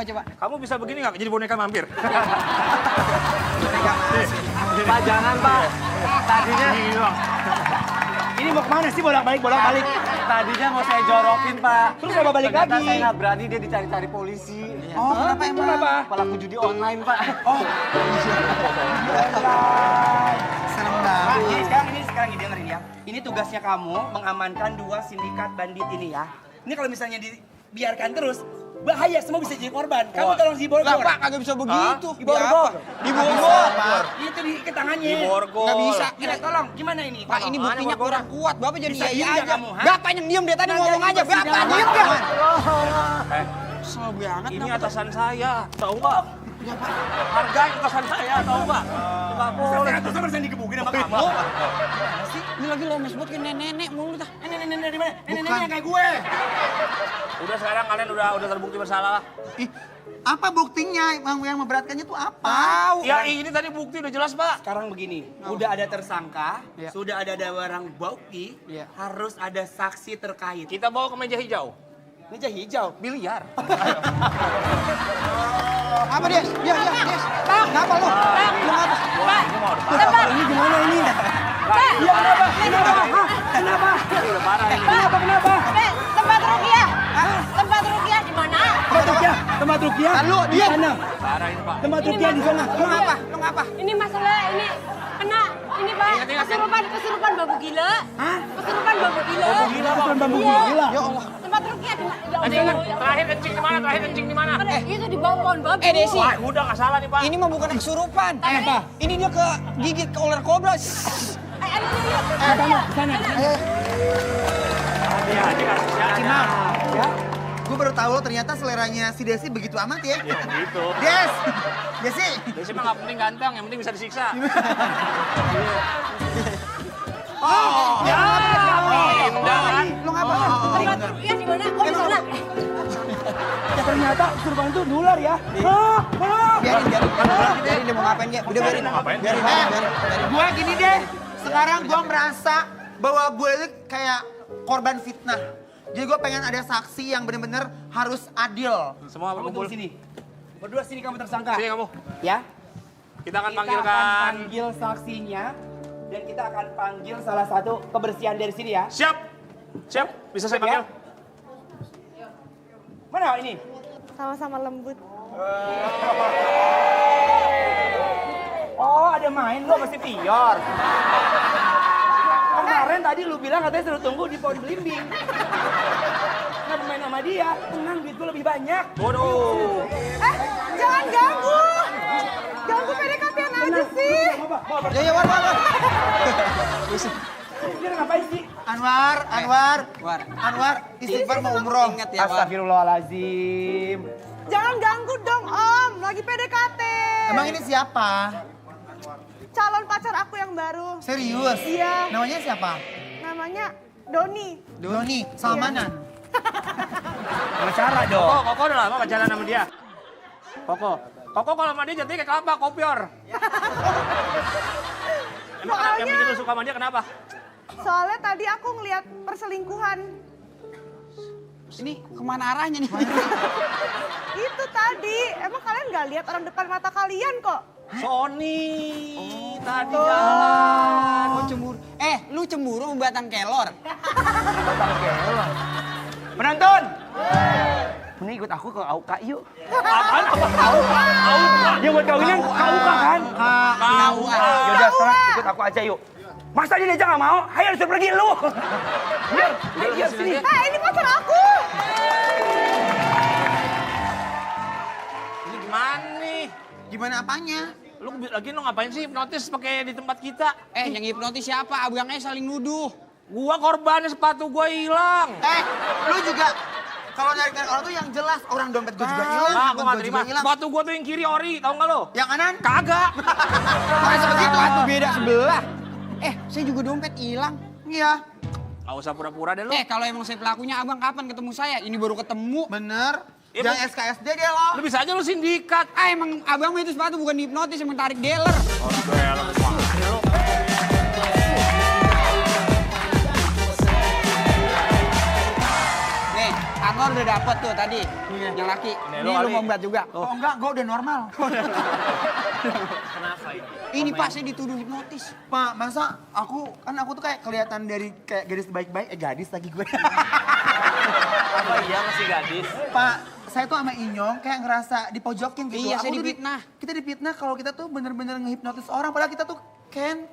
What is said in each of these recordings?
coba. Kamu bisa begini nggak jadi boneka mampir? Pak, jangan, Pak. Tadinya... Ini mau kemana sih bolak-balik? Tadinya mau saya jorokin, Pak. Terus mau balik Ternyata lagi? saya nggak berani, dia dicari-cari polisi. Oh, kenapa emang? Kenapa? Pelaku judi online, Pak. Oh. Serem Pak, banget. ini sekarang gini dengerin ya. Ini tugasnya kamu mengamankan 2 sindikat bandit ini ya. Ini kalau misalnya dibiarkan terus, bahaya semua bisa jadi korban. Kamu tolong si Borgor. Lah, Pak, kagak bisa begitu. Di Borgor. Di Bogor. Itu di tangannya. Di Borgor. Nggak bisa. Iya, tolong. Gimana ini? Pak, ini buktinya kurang kuat. Bapak jadi Bisa iya diem aja. nggak kamu, ha? Bapak yang diem, dia tadi Nah, ngomong jadi aja. Bapak persidangan. diem nggak? Kesel banget. Ini atasan saya, tahu nggak? Hargai atasan saya, tahu nggak? Nggak boleh. Terus harus dikebukin sama kamu. Ini lagi lemes banget kayak nenek mulu dah. Nenek dari mana? Nenek yang kayak gue. Udah sekarang kalian udah terbukti bersalah lah. Ih, apa buktinya? Yang memberatkannya tuh apa? Ya ini tadi bukti udah jelas, Pak. Sekarang begini, udah ada tersangka, Iya. sudah ada barang bukti, Iya. harus ada saksi terkait. Kita bawa ke meja hijau. Meja hijau. Biliar. Apa dia? Dia. Kenapa lu? Lu ngapa? Ini mau depan. Ini gimana ini? Iya, Kenapa? Ini udah parah ini. Kenapa? Tempat rukiah. Tempat rukiah di mana? Tempat rukiah? Lu, dia. Di sana. Parah ini, Pak. Tempat rukiah di sana. Lu ngapa? Lu ngapa? Ini masalah ini kena ini Pak. Kesurupan babu gila. Hah? Kesurupan babu gila. Gila, Pak. Bambu Iya. gila. Ya Allah. Tempat rukiah di mana? Ya Tadi Allah. terakhir kencing di mana? Itu di bawah pohon babu. Desi. Wah, udah nggak salah nih, Pak. Ini mah bukan kesurupan. Apa? Ini dia ke gigit ke ular kobra. Sana. Hati-hati kasihan. Ya. Gue baru tahu ternyata seleranya si Desi begitu amat ya. Ya gitu. Des! Desi! Desi mah nggak penting ganteng, yang penting bisa disiksa. Ya, pindah kan? Lu ngapa? Tempat rukiah di mana? Oh di sana. Ternyata kesurupan itu nular ya. Biarin dia mau ngapain dia. Udah biarin. Biarin. Gue gini deh, sekarang gue merasa bahwa gue ini kayak korban fitnah. Jadi gue pengen ada saksi yang bener-bener harus adil. Semua Kamu berkumpul. tunggu sini. Berdua sini kamu tersangka. Sini kamu. Ya. Kita akan Kita panggilkan. akan panggil saksinya dan kita akan panggil salah satu kebersihan dari sini ya. Siap. Siap. Bisa saya Siap, ya? panggil? Mana ini? Sama-sama lembut. Oh, ada main lo masih pior. Kemarin tadi lu bilang katanya suruh tunggu di pohon belimbing. Kenapa main sama dia? Tenang, duit gue lebih banyak. Waduh. Jangan ganggu. Ganggu PDKT-an aja sih. Ya, war. Dia ngapain sih? Anwar, istighfar mau umroh. Ingat ya, War. Astagfirullahaladzim. Jangan ganggu dong Om. Lagi PDKT. Emang ini siapa? Calon pacar aku yang baru. Serius? Iya. Namanya siapa? Namanya Doni. Doni, Salmanan. Sama cara dong. Koko udah lama pacaran sama dia. Koko kalau sama dia jadinya kayak kelapa, kopior. Emang yang bikin lu suka sama dia kenapa? Soalnya tadi aku ngeliat perselingkuhan. Ini kemana arahnya nih? Itu tadi. Emang kalian nggak lihat orang depan mata kalian kok? Sony tadi jalan. Oh, cemburu. Lu cemburu sama batang kelor? Penonton. Ini ikut aku ke AUK yuk. Apaan? Auka. Dia buat kawinnya AUK kan? Yaudah sekarang ikut aku aja yuk. Masa dia aja nggak mau? Ayo disuruh pergi lu. Ayo sini. Ini pacar aku. Ini gimana nih? Gimana apanya? Lu ngapain sih hipnotis pakai di tempat kita? Yang hipnotis siapa? Abangnya saling nuduh. Gua korbannya sepatu gua hilang. Lu juga kalau nyarikan orang tuh yang jelas. Orang dompet gue juga hilang. Nah, gua handphone nggak gua terima. juga hilang. Sepatu gua tuh yang kiri ori, tau nggak lo? Yang kanan? Kagak. Masa begitu? Satu beda sebelah. Saya juga dompet hilang. Iya. Gak usah pura-pura deh lu. Kalau emang saya pelakunya, abang kapan ketemu saya? Ini baru ketemu. Bener. Ya, Jangan SKSD dia loh. Lu bisa aja lu sindikat. Emang abang itu sepatu bukan hipnotis, emang tarik dealer. Nih, Anwar. Telur udah dapet tuh tadi. Yang laki. Ini Ini lo lu kali. mau berat juga. Oh enggak, gue udah normal. Kenapa ini? Ini Pak, saya dituduh hipnotis. Pak, masa aku tuh kayak kelihatan dari kayak gadis baik-baik, gadis lagi gue. Apa iya masih gadis? Pak, saya tuh sama Inyong kayak ngerasa dipojokin gitu. Iya, saya Aku tuh difitnah. Kita difitnah kalau kita tuh bener-bener ngehipnotis orang, padahal kita tuh Ken.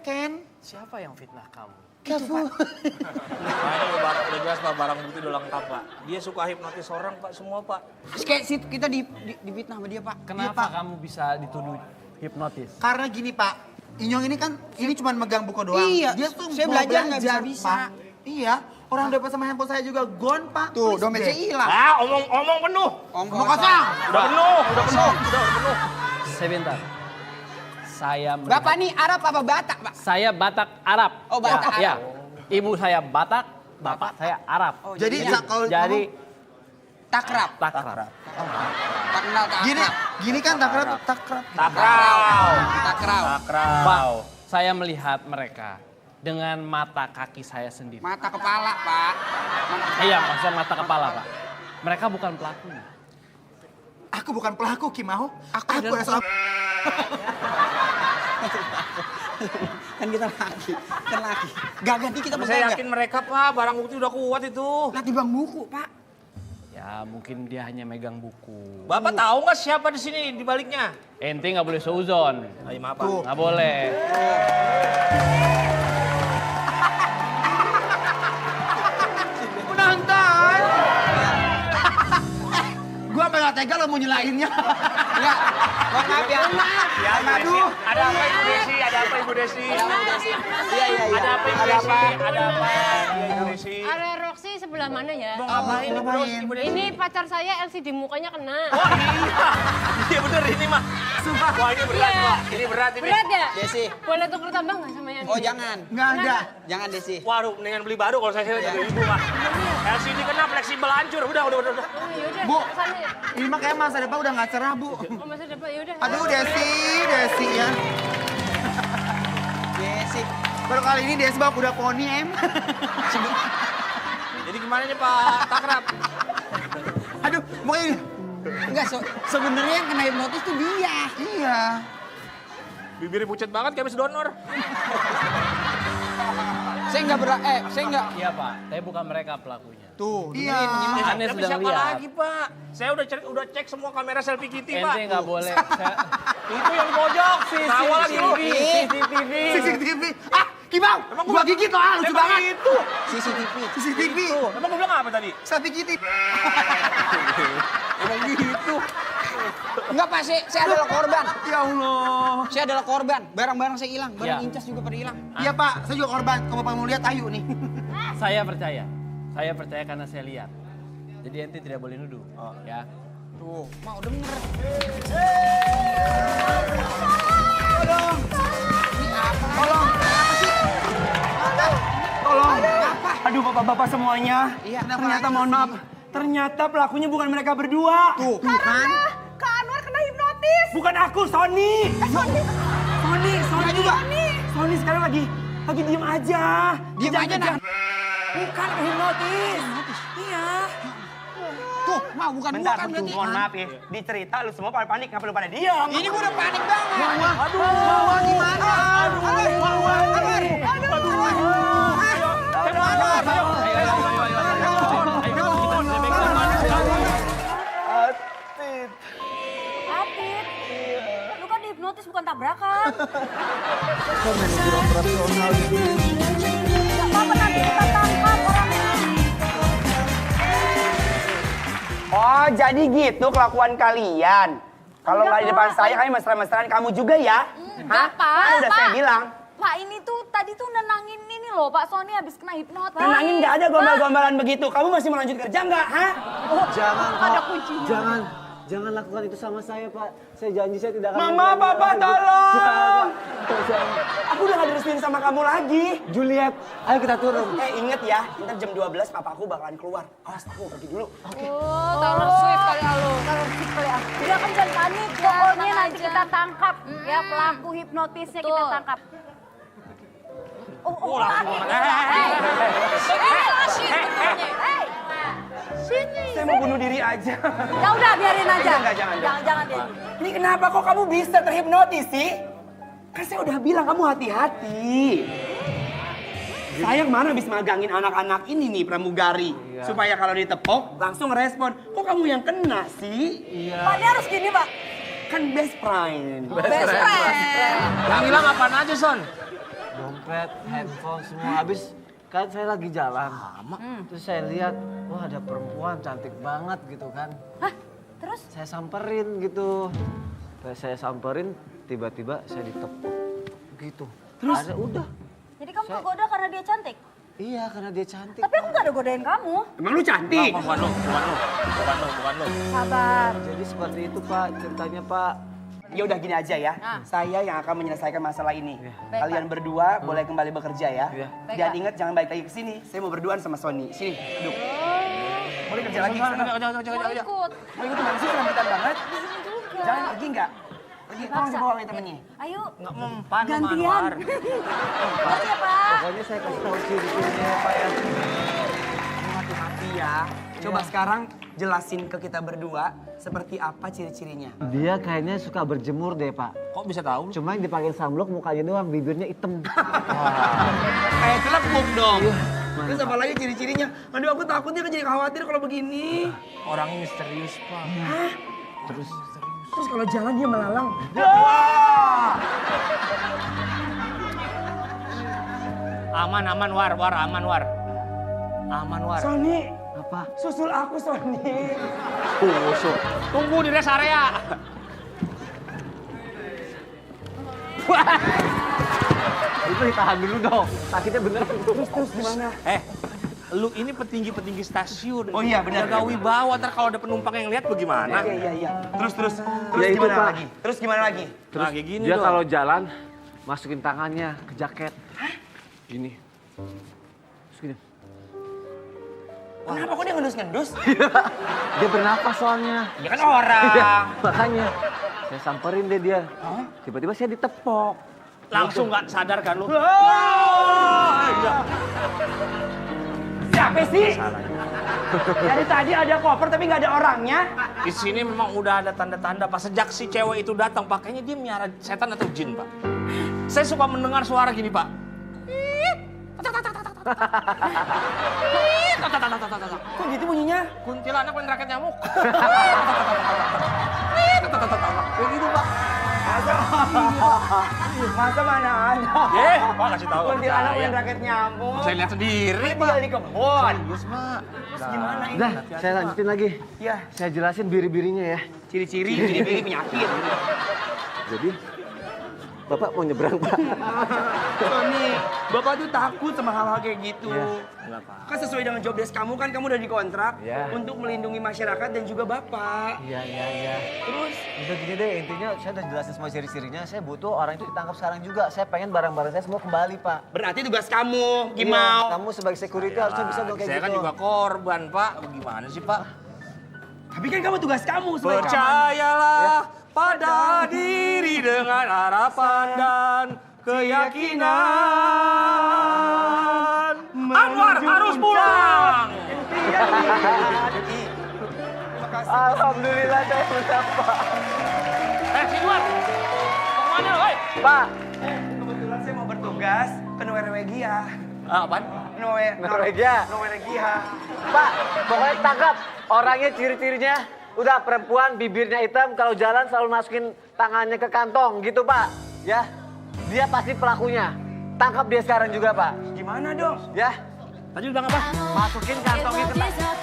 Siapa yang fitnah kamu? Careful. Nah, ini udah jelas Pak, barang bukti udah lengkap Pak. Dia suka hipnotis orang Pak, semua Pak. Terus kayak kita difitnah sama dia, Pak. Kenapa Pak. kamu bisa dituduh hipnotis? Karena gini Pak, Inyong ini kan cuma megang buku doang. Iya, Dia tuh saya mau belajar nggak bisa-bisa. Pak. Iya, orang dapat sama handphone saya juga gone Pak. Tuh, Please dompet saya deh. hilang. Omong penuh. Omong kosong. Udah penuh. Sebentar. Saya Bapak nih Arab apa Batak, Pak? Saya Batak Arab. Oh, Batak Ya, Arab. Ibu saya Batak, bapak saya Arab. Oh, Jadi kalau Jadi takrab. takrab. Tak kenal takrab. Gini kan takrab. Takrab. Pak, saya melihat mereka dengan mata kaki saya sendiri. Mata kepala, Pak. Iya, maksudnya mata kepala, Pak. Mereka bukan pelakunya. Aku bukan pelaku, Kimau. Aku adalah adalah Kan kita laki. Gagah nih kita Saya bergagah. yakin mereka Pak, barang bukti udah kuat itu. Latih bang buku, Pak. Ya, mungkin dia hanya megang buku. Bapak tahu nggak siapa di sini di baliknya? Ente nggak boleh seuzon. Ayo maaf Pak. Nggak boleh. penonton. Gua malah tega lo mau nyelainnya. Enggak. Mohon maaf ya. Ya, Aduh. Ada apa Ibu Desi? Ada apa Ibu Desi? Iya, iya. Ada apa Ibu Desi? Ada apa Ibu Desi? Area Roxy sebelah mana ya? Mau ngapain Ibu Desi? Ibu Desi? Ini pacar saya LCD mukanya kena. Oh iya. Iya bener ini mah. Wah ini berat Iya. Pak. Ini berat ini. Berat ya? Desi. Boleh tuker tambah nggak sama yang Oh, ini? jangan. Nggak ada. Jangan, Desi. Waduh, mendingan beli baru kalau saya juga ibu Pak. LCD kena fleksibel hancur. Udah. Oh yaudah, Bu. kesana ya. Ini mah kayak masa depan udah nggak cerah, Bu. Oh masa depan yaudah. Aduh, Desi ya. Desi. Baru kali ini Desi bawa kuda poni, Em. Jadi gimana nih Pak Takrab? Aduh, mau ini. Enggak, sebenarnya yang kena hipnotis tuh dia. Iya. Bibirnya pucat banget kayak habis donor. Saya enggak. Iya, Pak. Tapi bukan mereka pelakunya. Tuh, Iya. Aneh Tapi sedang siapa lihat. lagi Pak? Saya udah cek semua kamera selfie Kitty Pak. Ente nggak boleh. Itu yang di pojok. Tawa lagi lu. CCTV. CCTV. Ah, Kimau, gua gigit lo, lucu Emang banget. itu. CCTV. CCTV. Emang gue bilang apa tadi? Selfie Kitty. Emang gitu. Enggak, Pak, saya adalah korban. Ya Allah. Saya adalah korban. Barang-barang saya hilang, barang Ya. incas juga pada hilang. Iya, Pak, saya juga korban. Kalau Bapak mau lihat, ayo nih. Saya percaya. Saya percaya karena saya lihat. Jadi ente tidak boleh nuduh. Ya. Tuh, mau denger. Tolong. Aduh bapak-bapak semuanya. Iya, Ternyata mohon maaf. Ternyata pelakunya bukan mereka berdua. Tuh kan. Kak Anwar kena hipnotis. Bukan aku, Sony. Sony juga. Sony. Sony sekarang lagi diem aja. Diem aja, nah. Bukan hipnotis. Iya. Tuh, mau bukan Bentar, gua kan berarti. mohon maaf ya. Di cerita lu semua pada panik, ngapa lu pada diam? Ini gua udah panik banget. Wawa gimana? Atit. Lu kan dihipnotis bukan tabrakan. Gak apa-apa nanti kita tangkap orangnya. Oh, jadi gitu kelakuan kalian. Kalau nggak di depan saya, kalian mesra-mesraan kamu juga ya? Enggak, Pak. Kan udah saya Pak. bilang. Pak, ini tuh tadi tuh nenangin ini loh, Pak Sony habis kena hipnotis. Tenangin nggak ada gombal-gombalan begitu. Kamu masih mau lanjut kerja nggak, ha? Jangan, Pak. Jangan lakukan itu sama saya, Pak. Saya janji saya tidak akan... Mama, Papa, tolong! Jangan. Aku udah nggak direstuin sama kamu lagi. Juliet, ayo kita turun. Inget ya, ntar jam 12 papa aku bakalan keluar. Awas, aku pergi dulu. Oh, Taylor Swift kali lu. Taylor Swift kali ah. Udah kamu jangan panik. Pokoknya nanti kita tangkap. Ya pelaku hipnotisnya kita Betul. tangkap. Oh langsung. Saya mau bunuh diri aja. Ya udah biarin aja. Enggak, jangan. Jangan deh. Ini kenapa kok kamu bisa terhipnotis sih? Kan saya udah bilang kamu hati-hati. Saya kemarin habis magangin anak-anak ini nih pramugari. Supaya kalau ditepok langsung respon. Kok kamu yang kena sih? Pak, dia harus gini, Pak. Kan best friend. Best friend. Yang hilang apaan aja, Son? Dompet, handphone, semua habis. Kan saya lagi jalan. Terus saya lihat, wah ada perempuan cantik banget gitu kan. Hah? Terus? Saya samperin gitu. Pas saya samperin, tiba-tiba saya ditepuk. Gitu. Terus? Ada, udah. Jadi kamu kegoda karena dia cantik? Iya, karena dia cantik. Tapi aku gak ada godain kamu. Emang lu cantik? Bukan lu. Sabar. Jadi seperti itu Pak, ceritanya Pak. Ya udah gini aja ya. Saya yang akan menyelesaikan masalah ini. Kalian berdua boleh kembali bekerja ya. Baik, Dan Pak. ingat jangan balik lagi ke sini. Saya mau berduaan sama Sony. Sini, duduk. Boleh kerja lagi. Sana. Mau ikut. Mau ikut mana sih kelambitan banget? Di sini juga. Jangan pergi enggak? Pergi, tolong Maksa. dibawa sama temennya. Ayo. Nggak mempan sama Gantian. Anwar. Makasih ya, Pak. Pokoknya saya kasih tahu ciri-cirinya Pak ya. Hati-hati ya. Coba sekarang jelasin ke kita berdua seperti apa ciri-cirinya. Dia kayaknya suka berjemur deh Pak. Kok bisa tahu? Cuma yang dipakai sunblock mukanya doang, bibirnya hitam. Kayak celebuk dong. Terus apa lagi ciri-cirinya? Aduh aku takutnya kan jadi khawatir kalau begini. Orangnya misterius, Pak. Terus kalau jalan dia melalang. Aman, War, aman, War. Aman, War. Sony, Apa? susul aku Sony. Tunggu di rest area. Itu ditahan dulu dong, sakitnya beneran. Terus gimana? Lu ini petinggi-petinggi stasiun. Oh iya, benar. Jaga wibawa, ntar kalau ada penumpang yang lihat bagaimana? Iya. Terus Ya itu, gimana Pak. lagi? Terus gimana lagi? Terus kayak gini Dia dong. kalau jalan, masukin tangannya ke jaket. Gini. Terus gini. Kenapa kok dia ngendus-ngendus? Dia bernapas soalnya. Dia kan orang. Iya, makanya. Saya samperin deh dia. Tiba-tiba saya ditepok. Langsung nggak sadar kan lu? Siapa sih? Dari tadi ada koper tapi nggak ada orangnya. Di sini memang udah ada tanda-tanda Pak. Sejak si cewek itu datang, pakainya dia miara setan atau jin, Pak. Saya suka mendengar suara gini, Pak. Kok gitu bunyinya? Kuntilanak main raket nyamuk. Kayak gitu, Pak. Masa mana ada? Pak kasih tahu. Kuntilanak main raket nyamuk. Saya lihat sendiri, Dia Pak. tinggal di kebun. Yes, Pak. Terus gimana ini? Udah, saya lanjutin lagi. Iya. Saya jelasin biri-birinya ya. Ciri-ciri penyakit. Jadi, Bapak mau nyebrang, Pak? Sony, Bapak tuh takut sama hal-hal kayak gitu. Enggak, Pak. Kan sesuai dengan job desk kamu kan kamu udah dikontrak Iya. untuk melindungi masyarakat dan juga Bapak. Iya. Terus Udah gini deh, intinya saya udah jelasin semua ciri-cirinya. Saya butuh orang itu ditangkap sekarang juga. Saya pengen barang-barang saya semua kembali, Pak. berarti tugas kamu, Iya, Gimau. kamu sebagai security harusnya bisa dong kayak Saya gitu. kan juga korban, Pak. Gimana sih, Pak? Tapi kan kamu tugas kamu sebagai keamanan. Percayalah pada diri dengan harapan dan keyakinan. Anwar harus pulang. Terima kasih. Alhamdulillah saya sudah, Pak. Si Anwar, mau kemana, woi? Pak, Kebetulan saya mau bertugas ke Norwegia. Apaan? Norwegia. Norwegia. Pak, pokoknya tangkap orangnya ciri-cirinya. Udah perempuan, bibirnya hitam, kalau jalan selalu masukin tangannya ke kantong gitu, Pak. Ya, dia pasti pelakunya. Tangkap dia sekarang juga, Pak. Gimana dong? Ya, Tadi lu bilang apa? masukin kantongnya ke tangan.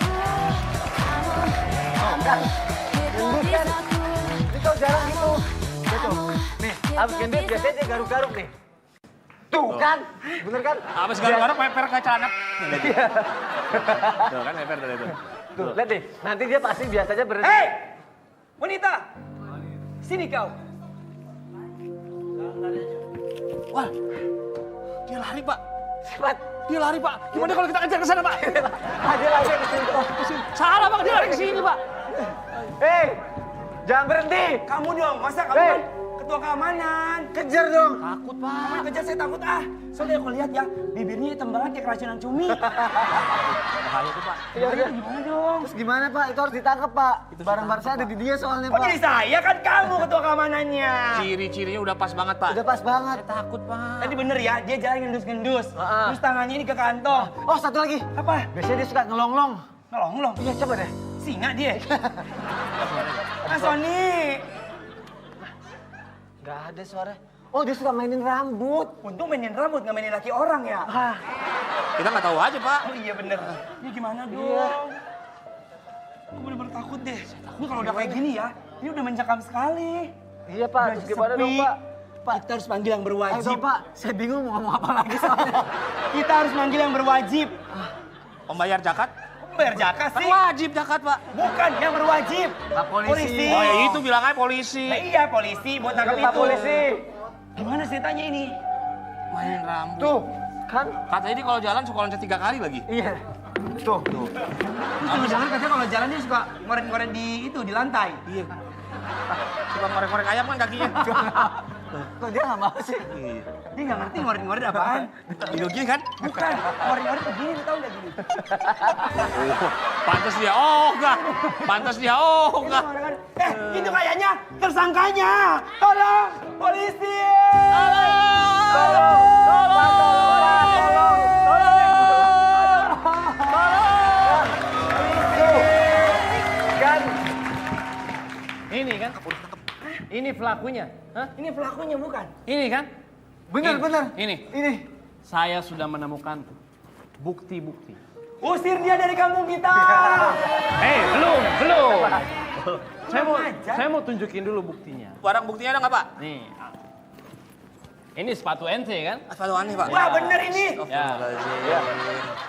Ini kalau jalan gitu. Gitu. Nih, abis gendut biasanya dia garuk-garuk nih. Tuh kan, bener kan? Apa segala-galanya meper ke celana. Tuh kan meper dari itu. Tuh, lihat deh. Nanti dia pasti biasanya berhenti. Hei! Wanita! Sini kau. Wah, dia lari, Pak. Cepat. Dia lari, Pak. Gimana kalau kita kejar ke sana, Pak? Dia lagi ke sini. Salah, Pak. Dia lari ke sini, Pak. Hei, jangan berhenti. Kamu dong, masa kamu Hei. kan ketua keamanan. Kejar dong. Takut, Pak. Kamu yang kejar saya takut ah. Soalnya aku lihat ya, bibirnya hitam banget kayak keracunan cumi. Bahaya tuh, Pak. Iya, iya. Gimana dong? Terus gimana Pak? Itu harus ditangkap Pak. Barang-barang saya ada di dia soalnya Oh Pak. jadi saya kan kamu ketua keamanannya. Ciri-cirinya udah pas banget, Pak. Udah pas banget. Saya takut, Pak. Tadi bener ya, dia jalan ngendus-ngendus. Heeh. Terus tangannya ini ke kantong. Oh satu lagi. Apa? Biasanya dia suka ngelonglong. Ngelong-ngelong. Iya coba deh. Singa dia. Mas Sony. Gak ada suara. Oh dia suka mainin rambut. Untung mainin rambut, nggak mainin laki orang ya. Kita nggak tahu aja, Pak. Oh iya bener. Ini gimana dong? Iya. Aku bener-bener takut deh. Ini kalau udah kayak gini ya, ini udah mencekam sekali. Iya Pak, Udah terus gimana sepi. dong Pak? Pak, kita harus panggil yang Ayo berwajib. dong Pak, saya bingung mau ngomong apa lagi soalnya. Kita harus manggil yang berwajib. Pembayar zakat? Bayar zakat Kan sih. wajib zakat, Pak. Bukan, yang berwajib. Pak polisi. Oh ya itu bilang aja polisi. Nah, iya, polisi buat nangkap Pak itu. polisi. Gimana ceritanya ini? Main rambut. Tuh, kan? Katanya dia kalau jalan suka loncat 3 kali lagi. Iya. Tuh. Terus dengar katanya kalau jalan dia suka ngoret-ngoret di lantai. Iya. Suka ngorek-ngorek ayam kan kakinya. Kok dia nggak mau sih? Iya. Dia nggak ngerti ngoret-ngoret apaan. Video gini kan? Bukan, ngoret-ngoret begini, lu tahu nggak gini? Pantas dia enggak. Pantas dia enggak. Itu kayaknya tersangkanya. Tolong, polisi. Kan? Ini kan? Ini pelakunya. Hah? Ini pelakunya bukan? Ini kan? Bener, bener. Ini. Ini. Saya sudah menemukan bukti-bukti. Usir dia dari kampung kita. Belum. Kurang ajar. Saya mau tunjukin dulu buktinya. Barang buktinya ada nggak, Pak? Nih. Ini sepatu ente kan? Sepatu aneh, Pak. Wah bener ini. Ya.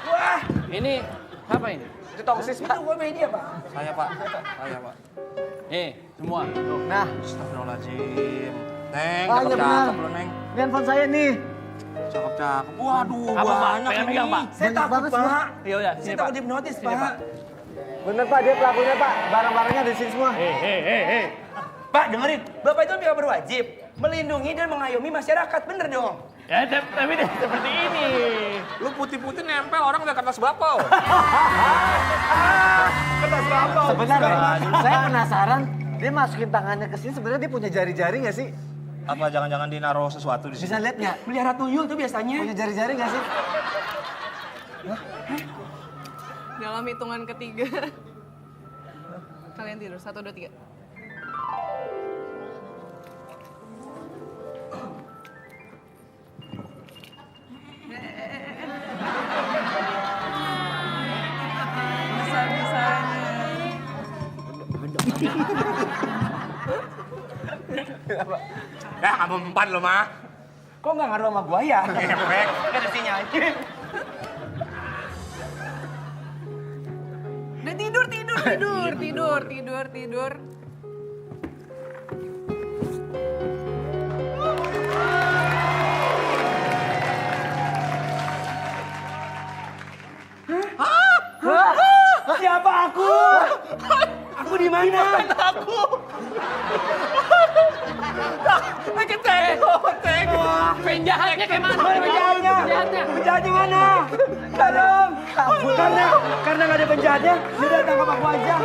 Wah, Ini apa ini? Itu tongsis itu Pak. gue media pak. Saya, Pak. Saya, Pak. Semua. Nah, Astagfirullahaladzim. Neng, Ah, iya cakep-cakep benar. lu, Neng. ini handphone saya nih. Cakep-cakep. Waduh, Apa, Pak? banyak Pegang-pegang, ini. Pak. Saya Banyak takut banget, pak. Ya udah, Saya sini takut Pak. hipnotis Sini, pak. Bener Pak, dia pelakunya Pak. Barang-barangnya ada di sini semua. Pak dengerin, bapak itu pihak berwajib melindungi dan mengayomi masyarakat, bener dong? Ya, tapi deh seperti ini. Lu putih-putih nempel orang udah kertas bapau. Kertas bapak. Sebenarnya, saya penasaran. Dia masukin tangannya ke sini, sebenarnya dia punya jari-jari nggak sih? Apa jangan-jangan dia naruh sesuatu di Bisa sini? lihat nggak? Melihara tuyul tuh biasanya. Punya jari-jari nggak sih? Dalam hitungan ketiga. Kalian tidur, 1, 2, 3. Ya, kamu empat lo, mah. Kok nggak ngaruh sama gua ya? Efek. Nggak ada sinyal. Udah tidur. Siapa aku? Aku di mana? Penjahatnya kayak mana? Mana penjahatnya? Penjahatnya mana? Tolong. Karena nggak ada penjahatnya, dia udah tangkap aku aja.